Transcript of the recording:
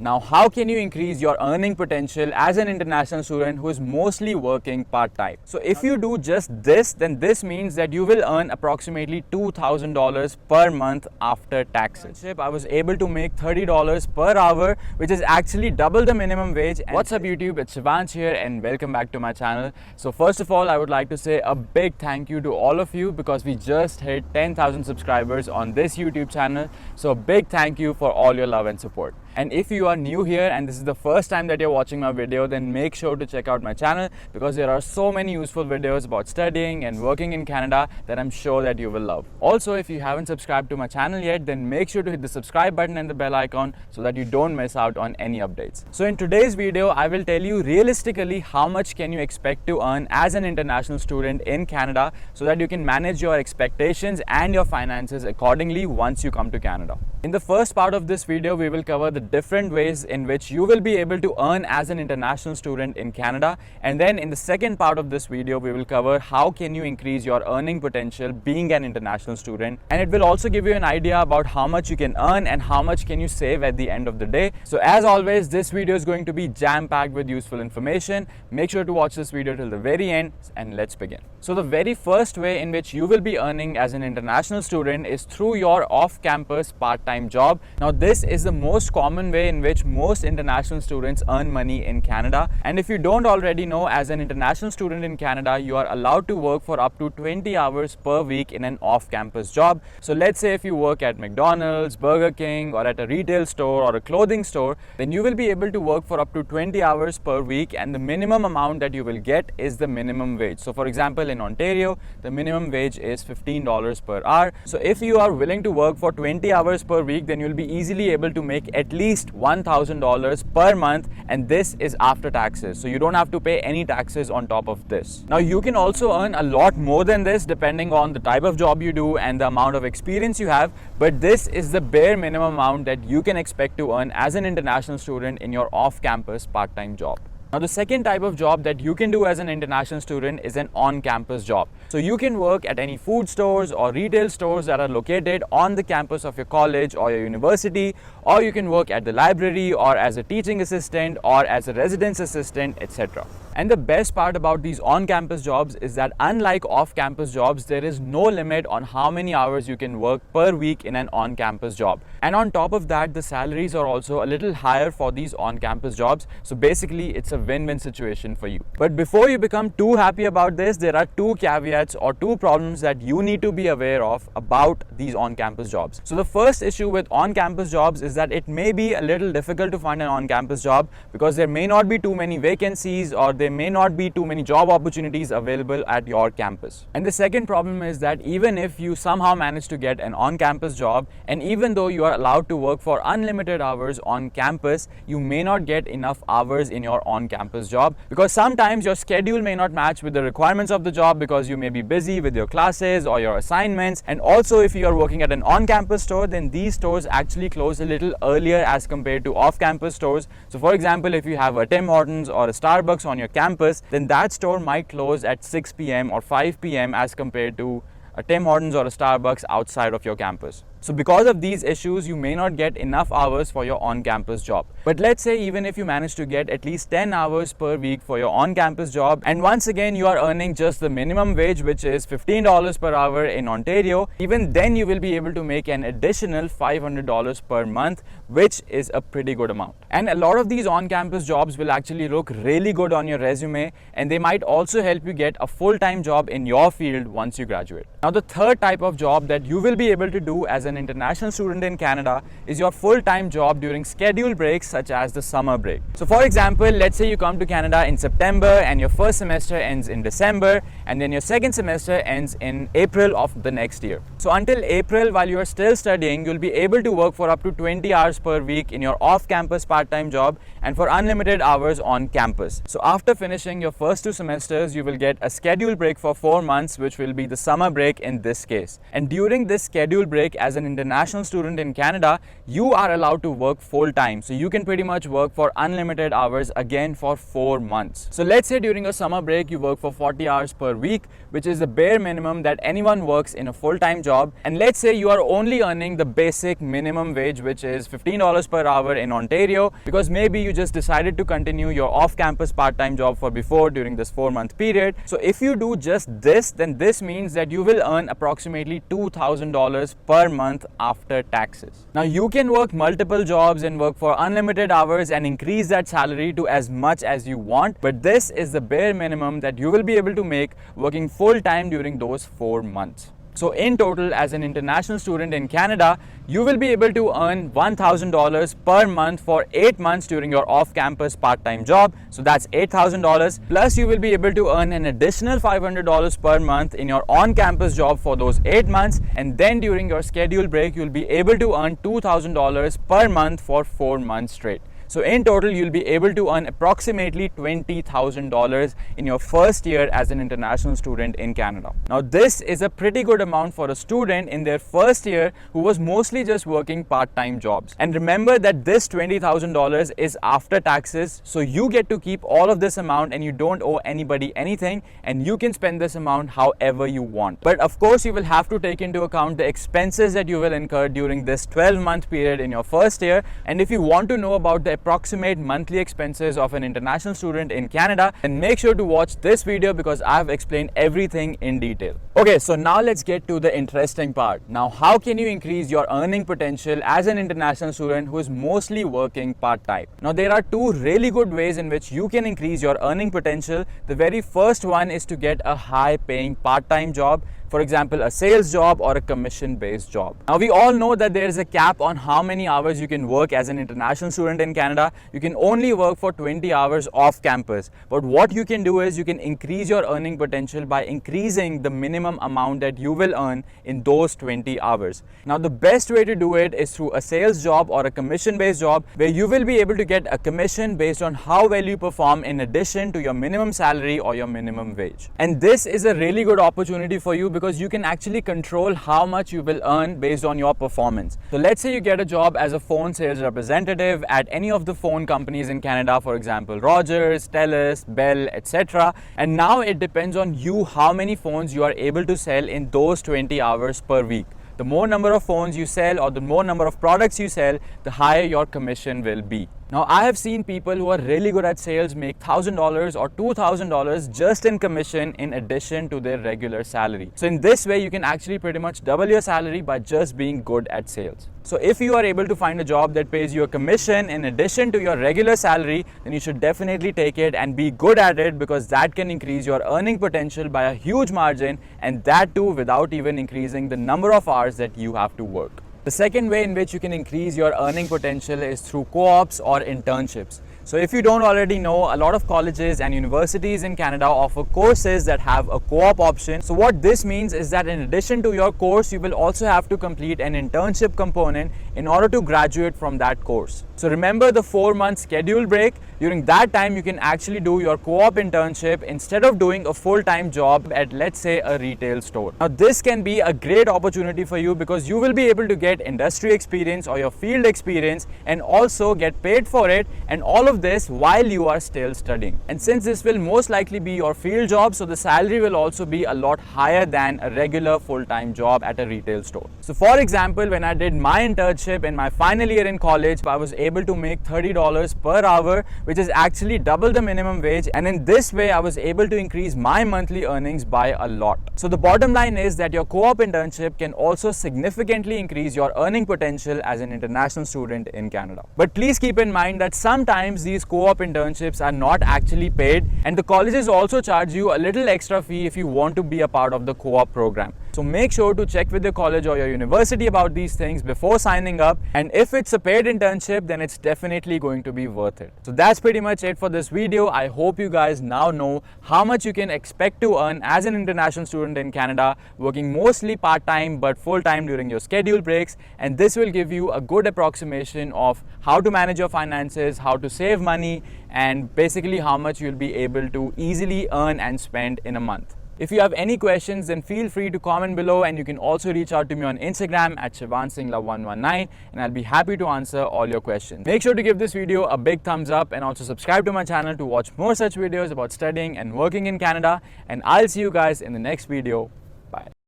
Now, how can you increase your earning potential as an international student who is mostly working part-time? So if you do just this, then this means that you will earn approximately $2,000 per month after taxes. I was able to make $30 per hour, which is actually double the minimum wage. What's up YouTube, it's Shivansh here and welcome back to my channel. So first of all, I would like to say a big thank you to all of you because we just hit 10,000 subscribers on this YouTube channel. So a big thank you for all your love and support. And if you are new here and this is the first time that you're watching my video, then make sure to check out my channel because there are so many useful videos about studying and working in Canada that I'm sure that you will love. Also, if you haven't subscribed to my channel yet, then make sure to hit the subscribe button and the bell icon so that you don't miss out on any updates. So in today's video, I will tell you realistically how much can you expect to earn as an international student in Canada so that you can manage your expectations and your finances accordingly once you come to Canada. In the first part of this video, we will cover the different ways in which you will be able to earn as an international student in Canada, and then in the second part of this video we will cover how can you increase your earning potential being an international student, and it will also give you an idea about how much you can earn and how much can you save at the end of the day. So as always, this video is going to be jam-packed with useful information. Make sure to watch this video till the very end and let's begin. So the very first way in which you will be earning as an international student is through your off-campus part-time job. Now this is the most common way in which most international students earn money in Canada, and if you don't already know, as an international student in Canada you are allowed to work for up to 20 hours per week in an off-campus job. So let's say if you work at McDonald's, Burger King, or at a retail store or a clothing store, then you will be able to work for up to 20 hours per week, and the minimum amount that you will get is the minimum wage. So for example, in Ontario the minimum wage is $15 per hour. So if you are willing to work for 20 hours per week, then you'll be easily able to make at least $1,000 per month, and this is after taxes, so you don't have to pay any taxes on top of this. Now you can also earn a lot more than this depending on the type of job you do and the amount of experience you have, but this is the bare minimum amount that you can expect to earn as an international student in your off-campus part-time job. Now the second type of job that you can do as an international student is an on-campus job. So you can work at any food stores or retail stores that are located on the campus of your college or your university, or you can work at the library or as a teaching assistant or as a residence assistant, etc. And the best part about these on-campus jobs is that unlike off-campus jobs, there is no limit on how many hours you can work per week in an on-campus job. And on top of that, the salaries are also a little higher for these on-campus jobs. So basically, it's a win-win situation for you. But before you become too happy about this, there are two caveats or two problems that you need to be aware of about these on-campus jobs. So the first issue with on-campus jobs is that it may be a little difficult to find an on-campus job because there may not be too many vacancies or there may not be too many job opportunities available at your campus. And the second problem is that even if you somehow manage to get an on-campus job, and even though you are allowed to work for unlimited hours on campus, you may not get enough hours in your on-campus job because sometimes your schedule may not match with the requirements of the job because you may be busy with your classes or your assignments. And also, if you are working at an on-campus store, then these stores actually close a little earlier as compared to off-campus stores. So for example, if you have a Tim Hortons or a Starbucks on your campus, then that store might close at 6 p.m. or 5 p.m. as compared to a Tim Hortons or a Starbucks outside of your campus. So because of these issues, you may not get enough hours for your on-campus job. But let's say even if you manage to get at least 10 hours per week for your on-campus job, and once again you are earning just the minimum wage, which is $15 per hour in Ontario, even then you will be able to make an additional $500 per month, which is a pretty good amount. And a lot of these on-campus jobs will actually look really good on your resume, and they might also help you get a full-time job in your field once you graduate. Now the third type of job that you will be able to do as an international student in Canada is your full-time job during scheduled breaks such as the summer break. So for example, let's say you come to Canada in September and your first semester ends in December, and then your second semester ends in April of the next year. So until April, while you are still studying, you'll be able to work for up to 20 hours per week in your off-campus part-time job and for unlimited hours on campus. So after finishing your first two semesters, you will get a scheduled break for 4 months, which will be the summer break in this case. And during this scheduled break as an international student in Canada, you are allowed to work full time. So you can pretty much work for unlimited hours again for 4 months. So let's say during a summer break, you work for 40 hours per week, which is the bare minimum that anyone works in a full-time job. And let's say you are only earning the basic minimum wage, which is $15 per hour in Ontario, because maybe you just decided to continue your off-campus part-time job for before during this 4-month period. So if you do just this, then this means that you will earn approximately $2,000 per month after taxes. Now you can work multiple jobs and work for unlimited hours and increase that salary to as much as you want, but this is the bare minimum that you will be able to make working full-time during those 4 months. So in total, as an international student in Canada, you will be able to earn $1,000 per month for 8 months during your off-campus part-time job. So that's $8,000. Plus you will be able to earn an additional $500 per month in your on-campus job for those 8 months. And then during your schedule break, you'll be able to earn $2,000 per month for 4 months straight. So in total, you'll be able to earn approximately $20,000 in your first year as an international student in Canada. Now, this is a pretty good amount for a student in their first year who was mostly just working part-time jobs. And remember that this $20,000 is after taxes, so you get to keep all of this amount and you don't owe anybody anything, and you can spend this amount however you want. But of course, you will have to take into account the expenses that you will incur during this 12-month period in your first year. And if you want to know about the approximate monthly expenses of an international student in Canada, then make sure to watch this video because I have explained everything in detail. Okay, so now let's get to the interesting part. Now, how can you increase your earning potential as an international student who is mostly working part-time? Now, there are two really good ways in which you can increase your earning potential. The very first one is to get a high-paying part-time job. For example, a sales job or a commission-based job. Now, we all know that there is a cap on how many hours you can work as an international student in Canada. You can only work for 20 hours off campus. But what you can do is you can increase your earning potential by increasing the minimum amount that you will earn in those 20 hours. Now, the best way to do it is through a sales job or a commission-based job where you will be able to get a commission based on how well you perform in addition to your minimum salary or your minimum wage. And this is a really good opportunity for you because you can actually control how much you will earn based on your performance. So let's say you get a job as a phone sales representative at any of the phone companies in Canada, for example, Rogers, Telus, Bell, etc. And now it depends on you how many phones you are able to sell in those 20 hours per week. The more number of phones you sell or the more number of products you sell, the higher your commission will be. Now, I have seen people who are really good at sales make $1,000 or $2,000 just in commission in addition to their regular salary. So in this way, you can actually pretty much double your salary by just being good at sales. So if you are able to find a job that pays you a commission in addition to your regular salary, then you should definitely take it and be good at it because that can increase your earning potential by a huge margin, and that too without even increasing the number of hours that you have to work. The second way in which you can increase your earning potential is through co-ops or internships. So if you don't already know, a lot of colleges and universities in Canada offer courses that have a co-op option. So what this means is that in addition to your course, you will also have to complete an internship component in order to graduate from that course. So remember the 4-month schedule break. During that time, you can actually do your co-op internship instead of doing a full-time job at, let's say, a retail store. Now, this can be a great opportunity for you because you will be able to get industry experience or your field experience and also get paid for it, and all of this while you are still studying. And since this will most likely be your field job, so the salary will also be a lot higher than a regular full-time job at a retail store. So for example, when I did my internship in my final year in college, I was able to make $30 per hour, which is actually double the minimum wage, and in this way I was able to increase my monthly earnings by a lot. So the bottom line is that your co-op internship can also significantly increase your earning potential as an international student in Canada. But please keep in mind that sometimes these co-op internships are not actually paid, and the colleges also charge you a little extra fee if you want to be a part of the co-op program. So make sure to check with your college or your university about these things before signing up, and if it's a paid internship, then it's definitely going to be worth it. So that's pretty much it for this video. I hope you guys now know how much you can expect to earn as an international student in Canada, working mostly part-time but full-time during your schedule breaks, and this will give you a good approximation of how to manage your finances, how to save money, and basically how much you'll be able to easily earn and spend in a month. If you have any questions, then feel free to comment below, and you can also reach out to me on Instagram at Singla119, and I'll be happy to answer all your questions. Make sure to give this video a big thumbs up and also subscribe to my channel to watch more such videos about studying and working in Canada, and I'll see you guys in the next video. Bye.